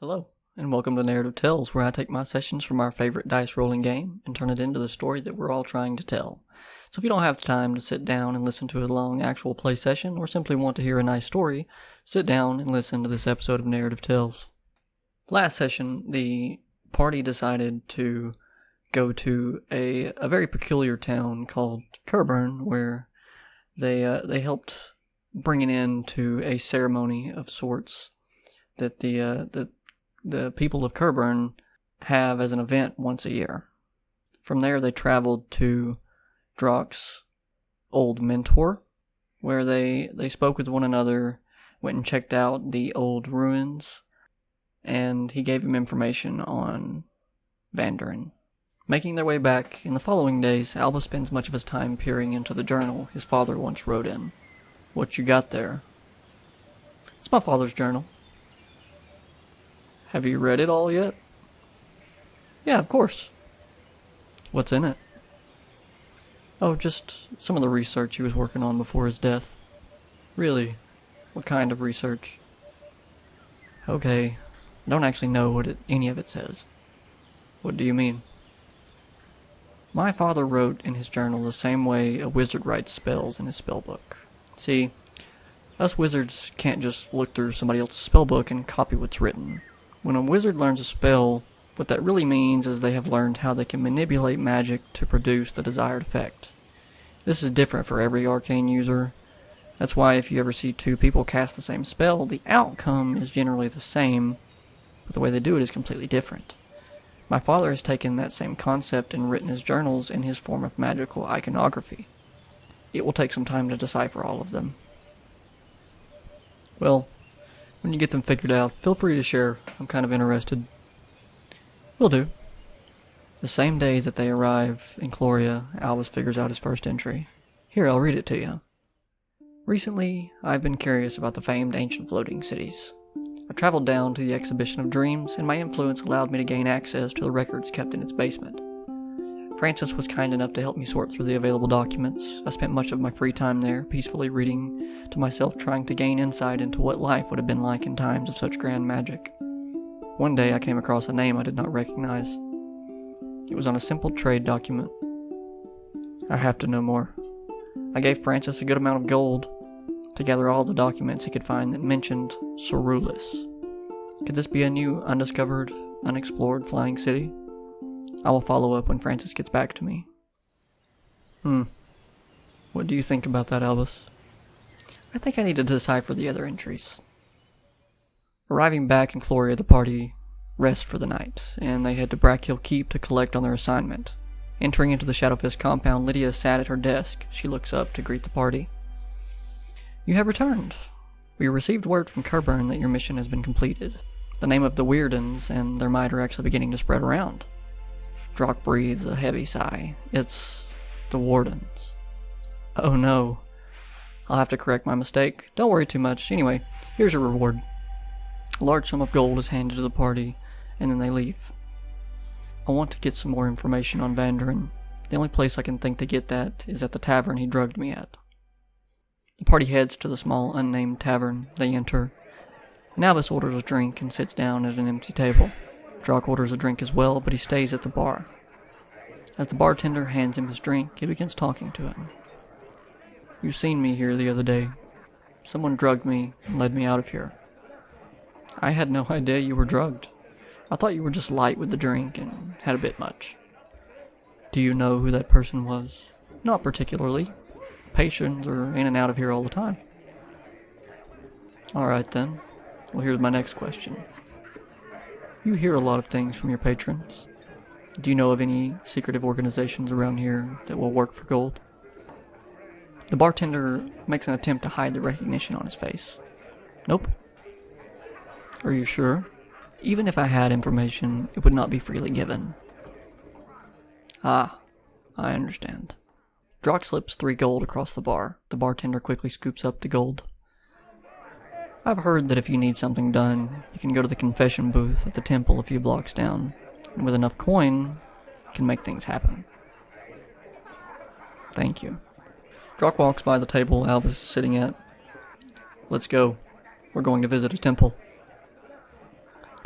Hello, and welcome to Narrative Tells, where I take my sessions from our favorite dice rolling game and turn it into the story that we're all trying to tell. So if you don't have the time to sit down and listen to a long actual play session, or simply want to hear a nice story, sit down and listen to this episode of Narrative Tells. Last session, the party decided to go to a very peculiar town called Kerburn, where they helped bring it into a ceremony of sorts that the people of Kerburn have as an event once a year. From there, they traveled to Drock's old mentor, where they spoke with one another, went and checked out the old ruins, and he gave him information on Vandarin. Making their way back in the following days, Alba spends much of his time peering into the journal his father once wrote in. "What you got there?" "It's my father's journal." "Have you read it all yet?" "Yeah, of course." "What's in it?" "Oh, just some of the research he was working on before his death." "Really? What kind of research?" "Okay, I don't actually know what any of it says." "What do you mean?" "My father wrote in his journal the same way a wizard writes spells in his spellbook. See, us wizards can't just look through somebody else's spellbook and copy what's written. When a wizard learns a spell, what that really means is they have learned how they can manipulate magic to produce the desired effect. This is different for every arcane user. That's why if you ever see two people cast the same spell, the outcome is generally the same, but the way they do it is completely different. My father has taken that same concept and written his journals in his form of magical iconography. It will take some time to decipher all of them." "Well, when you get them figured out, feel free to share. I'm kind of interested." "Will do." The same day that they arrive in Cloria, Albus figures out his first entry. Here, I'll read it to you. "Recently, I've been curious about the famed ancient floating cities. I traveled down to the Exhibition of Dreams, and my influence allowed me to gain access to the records kept in its basement. Francis was kind enough to help me sort through the available documents. I spent much of my free time there, peacefully reading to myself, trying to gain insight into what life would have been like in times of such grand magic. One day I came across a name I did not recognize. It was on a simple trade document. I have to know more. I gave Francis a good amount of gold to gather all the documents he could find that mentioned Cerulus. Could this be a new, undiscovered, unexplored flying city? I will follow up when Francis gets back to me." What do you think about that, Albus?" "I think I need to decipher the other entries." Arriving back in Cloria, the party rest for the night, and they head to Brackhill Keep to collect on their assignment. Entering into the Shadowfist compound, Lydia sat at her desk. She looks up to greet the party. "You have returned. We received word from Kerburn that your mission has been completed. The name of the Weirdens and their might are actually beginning to spread around." Drock breathes a heavy sigh. "It's the Wardens." "Oh no. I'll have to correct my mistake. Don't worry too much. Anyway, here's your reward." A large sum of gold is handed to the party, and then they leave. "I want to get some more information on Vandarin. The only place I can think to get that is at the tavern he drugged me at." The party heads to the small, unnamed tavern. They enter. And Albus orders a drink and sits down at an empty table. Drock orders a drink as well, but he stays at the bar. As the bartender hands him his drink, he begins talking to him. "You seen me here the other day. Someone drugged me and led me out of here." "I had no idea you were drugged. I thought you were just light with the drink and had a bit much." "Do you know who that person was?" "Not particularly. Patrons are in and out of here all the time." "All right then. Well, here's my next question. You hear a lot of things from your patrons. Do you know of any secretive organizations around here that will work for gold?" The bartender makes an attempt to hide the recognition on his face. "Nope." "Are you sure?" "Even if I had information, it would not be freely given." "Ah, I understand." Drock slips 3 gold across the bar. The bartender quickly scoops up the gold. "I've heard that if you need something done, you can go to the confession booth at the temple a few blocks down, and with enough coin, you can make things happen." "Thank you." Drock walks by the table Albus is sitting at. "Let's go. We're going to visit a temple."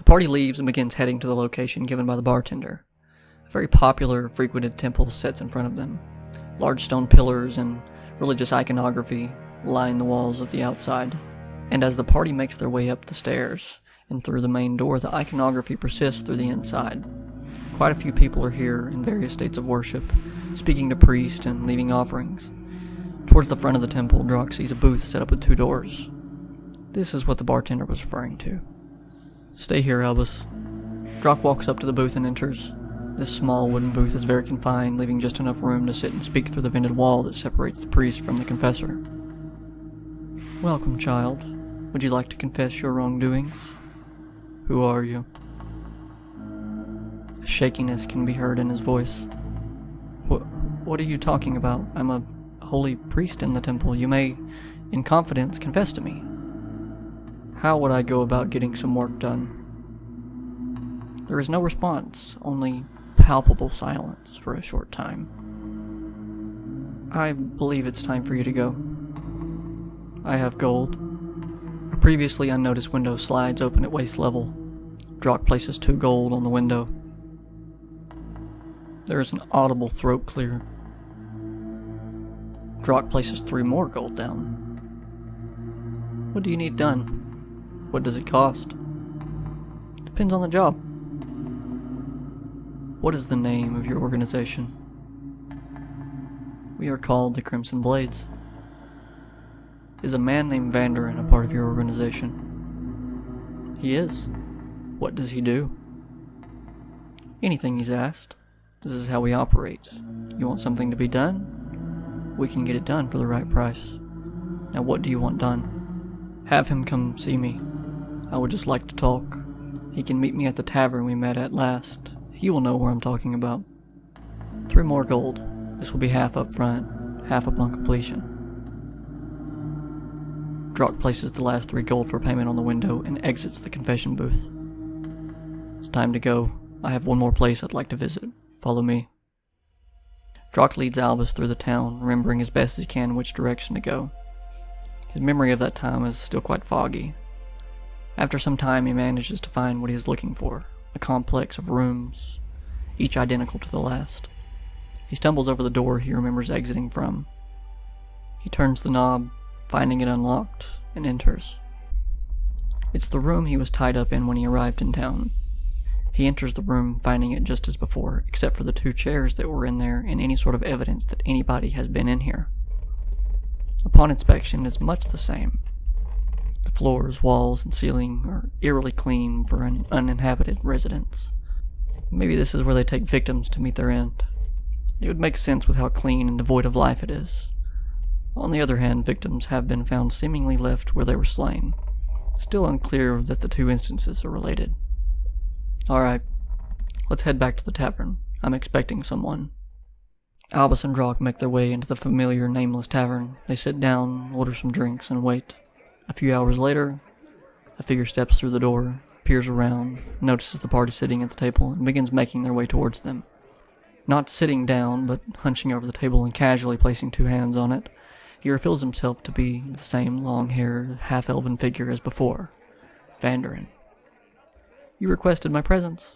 party leaves and begins heading to the location given by the bartender. A very popular, frequented temple sits in front of them. Large stone pillars and religious iconography line the walls of the outside. And as the party makes their way up the stairs and through the main door, the iconography persists through the inside. Quite a few people are here in various states of worship, speaking to priests and leaving offerings. Towards the front of the temple, Drock sees a booth set up with 2 doors. This is what the bartender was referring to. "Stay here, Albus." Drock walks up to the booth and enters. This small wooden booth is very confined, leaving just enough room to sit and speak through the vented wall that separates the priest from the confessor. "Welcome, child. Would you like to confess your wrongdoings? Who are you?" A shakiness can be heard in his voice. What are you talking about? I'm a holy priest in the temple. You may, in confidence, confess to me." "How would I go about getting some work done?" There is no response, only palpable silence for a short time. "I believe it's time for you to go. I have gold." A previously unnoticed window slides open at waist level. Drock places 2 gold on the window. There is an audible throat clear. Drock places 3 more gold down. "What do you need done? What does it cost?" "Depends on the job." "What is the name of your organization?" "We are called the Crimson Blades." "Is a man named Vanderin a part of your organization?" "He is." "What does he do?" "Anything he's asked. This is how we operate. You want something to be done? We can get it done for the right price. Now what do you want done?" "Have him come see me. I would just like to talk. He can meet me at the tavern we met at last. He will know where I'm talking about." 3 more gold. This will be half up front, half upon completion. Drock places the last 3 gold for payment on the window and exits the confession booth. "It's time to go. I have one more place I'd like to visit. Follow me." Drock leads Albus through the town, remembering as best as he can which direction to go. His memory of that time is still quite foggy. After some time, he manages to find what he is looking for, a complex of rooms, each identical to the last. He stumbles over the door he remembers exiting from. He turns the knob, finding it unlocked, and enters. It's the room he was tied up in when he arrived in town. He enters the room, finding it just as before, except for the 2 chairs that were in there and any sort of evidence that anybody has been in here. Upon inspection, it is much the same. The floors, walls, and ceiling are eerily clean for an uninhabited residence. Maybe this is where they take victims to meet their end. It would make sense with how clean and devoid of life it is. On the other hand, victims have been found seemingly left where they were slain. Still unclear that the 2 instances are related. "Alright, let's head back to the tavern. I'm expecting someone." Albus and Drock make their way into the familiar nameless tavern. They sit down, order some drinks, and wait. A few hours later, a figure steps through the door, peers around, notices the party sitting at the table, and begins making their way towards them. Not sitting down, but hunching over the table and casually placing 2 hands on it, he reveals himself to be the same long-haired, half-elven figure as before, Vanderin. "You requested my presence?"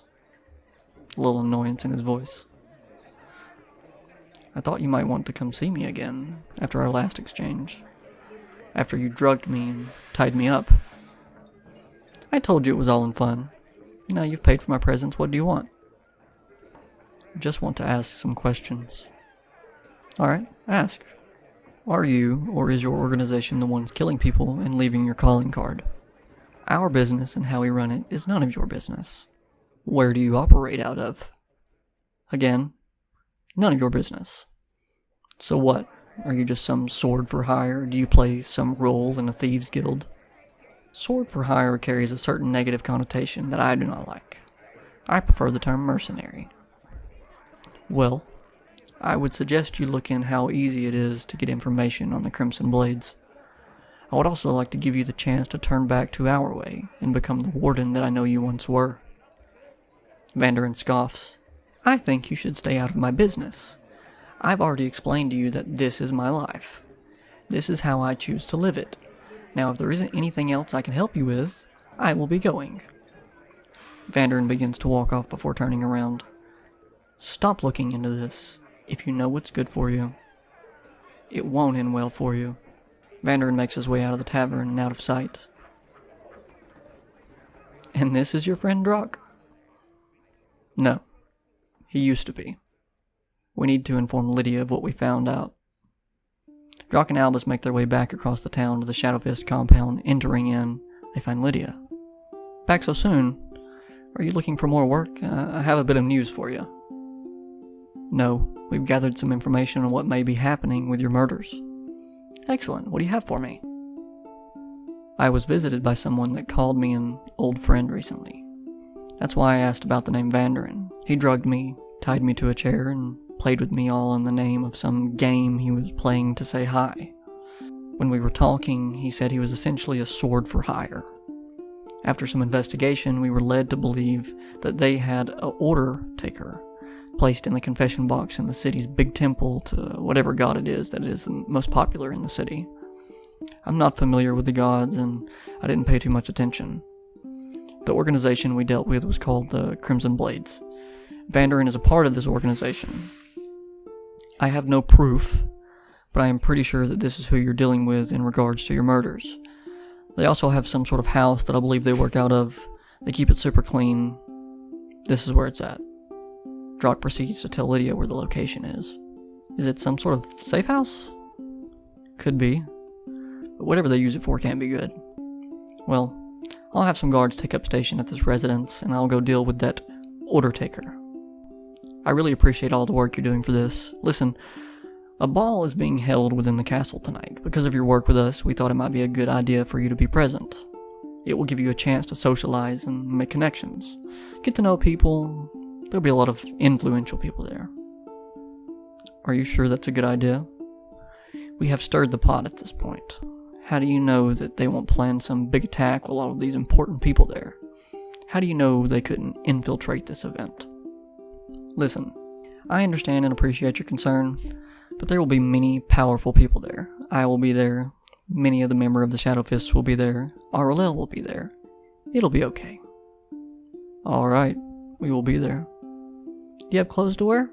A little annoyance in his voice. "I thought you might want to come see me again, after our last exchange. After you drugged me and tied me up. I told you it was all in fun. Now you've paid for my presence, what do you want?" "I just want to ask some questions." "Alright, ask. Are you, or is your organization the ones killing people and leaving your calling card? Our business and how we run it is none of your business. Where do you operate out of? Again, none of your business. So what? Are you just some sword for hire? Do you play some role in a thieves' guild? Sword for hire carries a certain negative connotation that I do not like. I prefer the term mercenary. Well, I would suggest you look in how easy it is to get information on the Crimson Blades. I would also like to give you the chance to turn back to our way and become the warden that I know you once were." Vanderin scoffs. "I think you should stay out of my business. I've already explained to you that this is my life. This is how I choose to live it. Now if there isn't anything else I can help you with, I will be going." Vanderin begins to walk off before turning around. Stop looking into this. If you know what's good for you, it won't end well for you. Vanderin makes his way out of the tavern and out of sight. And this is your friend Drock? No. He used to be. We need to inform Lydia of what we found out. Drock and Albus make their way back across the town to the Shadowfist compound. Entering in, they find Lydia. Back so soon? Are you looking for more work? I have a bit of news for you. No, we've gathered some information on what may be happening with your murders. Excellent, what do you have for me? I was visited by someone that called me an old friend recently. That's why I asked about the name Vanderin. He drugged me, tied me to a chair, and played with me all in the name of some game he was playing to say hi. When we were talking, he said he was essentially a sword for hire. After some investigation, we were led to believe that they had an order taker placed in the confession box in the city's big temple to whatever god it is that is the most popular in the city. I'm not familiar with the gods, and I didn't pay too much attention. The organization we dealt with was called the Crimson Blades. Vanderin is a part of this organization. I have no proof, but I am pretty sure that this is who you're dealing with in regards to your murders. They also have some sort of house that I believe they work out of. They keep it super clean. This is where it's at. Drock proceeds to tell Lydia where the location is. Is it some sort of safe house? Could be. But whatever they use it for can't be good. Well, I'll have some guards take up station at this residence, and I'll go deal with that order taker. I really appreciate all the work you're doing for this. Listen, a ball is being held within the castle tonight. Because of your work with us, we thought it might be a good idea for you to be present. It will give you a chance to socialize and make connections. Get to know people. There'll be a lot of influential people there. Are you sure that's a good idea? We have stirred the pot at this point. How do you know that they won't plan some big attack with all of these important people there? How do you know they couldn't infiltrate this event? Listen, I understand and appreciate your concern, but there will be many powerful people there. I will be there. Many of the members of the Shadowfists will be there. Aurelil will be there. It'll be okay. Alright, we will be there. Do you have clothes to wear?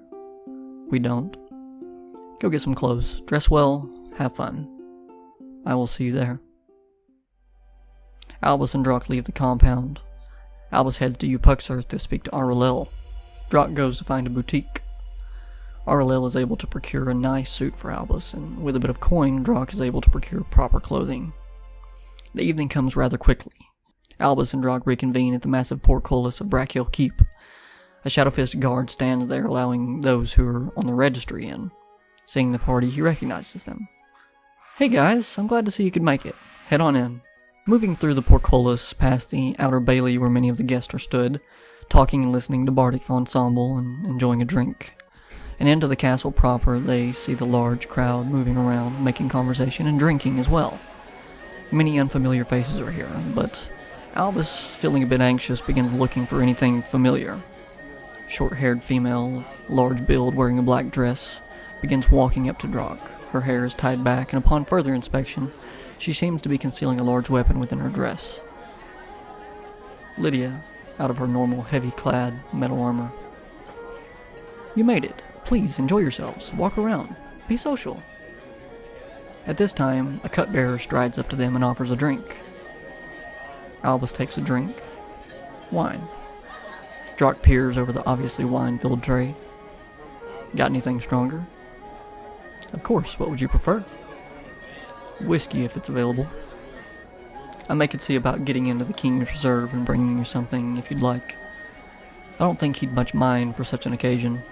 We don't. Go get some clothes. Dress well. Have fun. I will see you there. Albus and Drock leave the compound. Albus heads to Upuxarth to speak to Aurelil. Drock goes to find a boutique. Aurelil is able to procure a nice suit for Albus, and with a bit of coin, Drock is able to procure proper clothing. The evening comes rather quickly. Albus and Drock reconvene at the massive portcullis of Brackhill Keep. A Shadowfist guard stands there allowing those who are on the registry in. Seeing the party, he recognizes them. Hey guys, I'm glad to see you could make it. Head on in. Moving through the portcullis, past the outer bailey where many of the guests are stood, talking and listening to bardic ensemble and enjoying a drink. And into the castle proper, they see the large crowd moving around, making conversation and drinking as well. Many unfamiliar faces are here, but Albus, feeling a bit anxious, begins looking for anything familiar. Short-haired female of large build wearing a black dress begins walking up to Drock. Her hair is tied back, and upon further inspection, she seems to be concealing a large weapon within her dress. Lydia, out of her normal heavy-clad metal armor. You made it. Please, enjoy yourselves. Walk around. Be social. At this time, a cupbearer strides up to them and offers a drink. Albus takes a drink. Wine. Drock peers over the obviously wine-filled tray. Got anything stronger? Of course, what would you prefer? Whiskey, if it's available. I may could see about getting into the King's Reserve and bringing you something if you'd like. I don't think he'd much mind for such an occasion.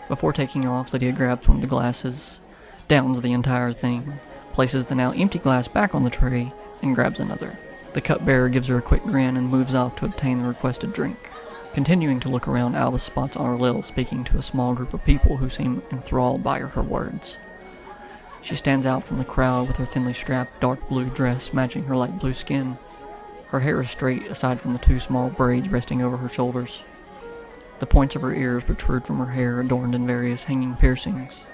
Before taking off, Lydia grabs one of the glasses, downs the entire thing, places the now empty glass back on the tray, and grabs another. The cupbearer gives her a quick grin and moves off to obtain the requested drink. Continuing to look around, Albus spots Aurelil speaking to a small group of people who seem enthralled by her words. She stands out from the crowd with her thinly strapped dark blue dress matching her light blue skin. Her hair is straight aside from the two small braids resting over her shoulders. The points of her ears protrude from her hair adorned in various hanging piercings.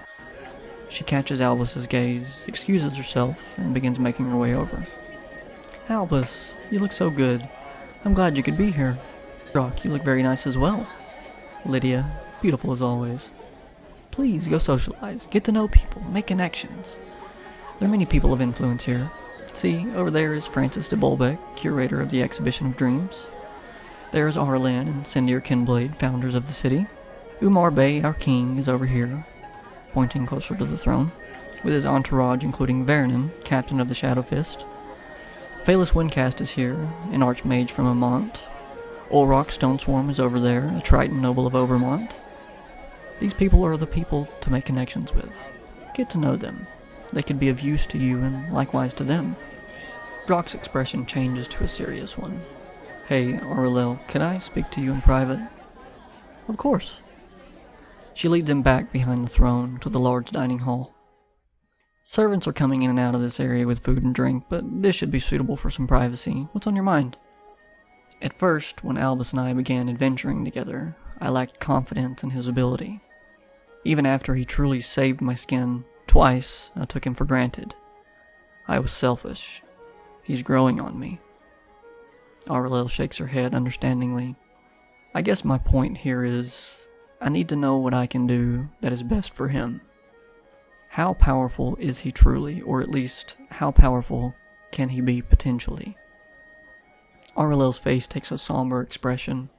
She catches Albus's gaze, excuses herself, and begins making her way over. Albus, you look so good. I'm glad you could be here. Brock, you look very nice as well. Lydia, beautiful as always. Please, go socialize, get to know people, make connections. There are many people of influence here. See, over there is Francis de Bolbeck, curator of the Exhibition of Dreams. There is Arlen and Sindir Kinblade, founders of the city. Umar Bey, our king, is over here, pointing closer to the throne, with his entourage including Vernon, captain of the Shadow Fist. Phaelus Windcast is here, an archmage from Amont. Olrock Stoneswarm is over there, a Triton noble of Overmont. These people are the people to make connections with. Get to know them. They could be of use to you and likewise to them. Drock's expression changes to a serious one. Hey, Aurelil, can I speak to you in private? Of course. She leads him back behind the throne to the large dining hall. Servants are coming in and out of this area with food and drink, but this should be suitable for some privacy. What's on your mind? At first, when Albus and I began adventuring together, I lacked confidence in his ability. Even after he truly saved my skin twice, I took him for granted. I was selfish. He's growing on me. Aurelil shakes her head understandingly. I guess my point here is, I need to know what I can do that is best for him. How powerful is he truly, or at least, how powerful can he be potentially? Aurelil's face takes a somber expression.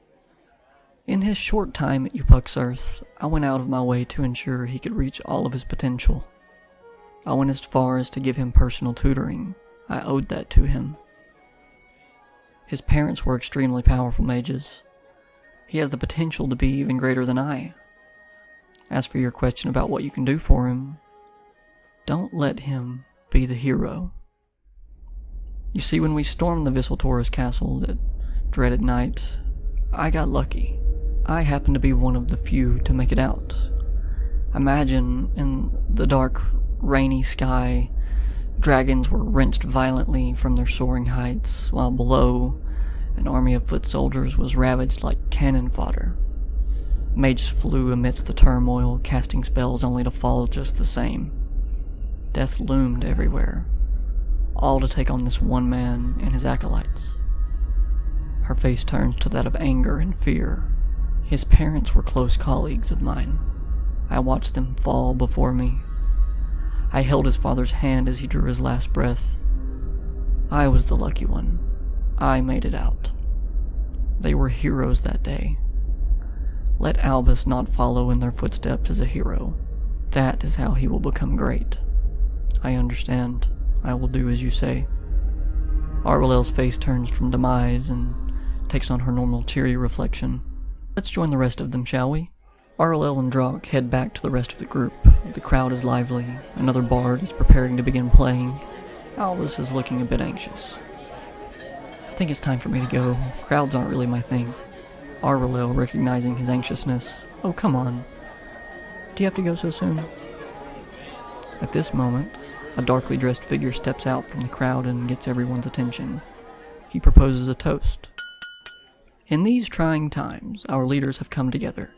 In his short time at Upuxearth, I went out of my way to ensure he could reach all of his potential. I went as far as to give him personal tutoring. I owed that to him. His parents were extremely powerful mages. He has the potential to be even greater than I. As for your question about what you can do for him, don't let him be the hero. You see, when we stormed the Visseltaurus castle that dreaded night, I got lucky. I happened to be one of the few to make it out. Imagine, in the dark, rainy sky, dragons were wrenched violently from their soaring heights, while below, an army of foot soldiers was ravaged like cannon fodder. Mages flew amidst the turmoil, casting spells only to fall just the same. Death loomed everywhere, all to take on this one man and his acolytes. Her face turns to that of anger and fear. His parents were close colleagues of mine. I watched them fall before me. I held his father's hand as he drew his last breath. I was the lucky one. I made it out. They were heroes that day. Let Albus not follow in their footsteps as a hero. That is how he will become great. I understand. I will do as you say. Aurelil's face turns from demise and takes on her normal cheery reflection. Let's join the rest of them, shall we? Aurelil and Drock head back to the rest of the group. The crowd is lively. Another bard is preparing to begin playing. Albus is looking a bit anxious. I think it's time for me to go. Crowds aren't really my thing. Aurelil, recognizing his anxiousness. Oh, come on. Do you have to go so soon? At this moment, a darkly dressed figure steps out from the crowd and gets everyone's attention. He proposes a toast. In these trying times, our leaders have come together,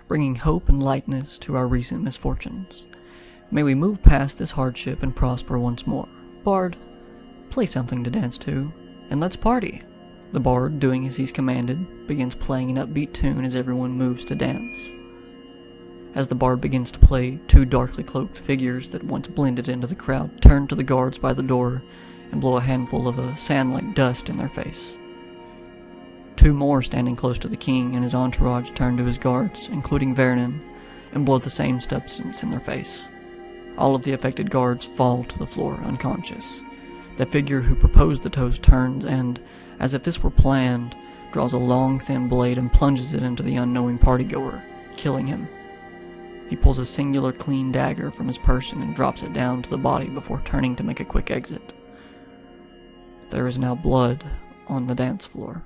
bringing hope and lightness to our recent misfortunes. May we move past this hardship and prosper once more. Bard, play something to dance to, and let's party. The bard, doing as he's commanded, begins playing an upbeat tune as everyone moves to dance. As the bard begins to play, two darkly cloaked figures that once blended into the crowd turn to the guards by the door and blow a handful of a sand-like dust in their face. Two more standing close to the king and his entourage turn to his guards, including Vernon, and blow the same substance in their face. All of the affected guards fall to the floor unconscious. The figure who proposed the toast turns and, as if this were planned, draws a long thin blade and plunges it into the unknowing partygoer, killing him. He pulls a singular clean dagger from his person and drops it down to the body before turning to make a quick exit. There is now blood on the dance floor.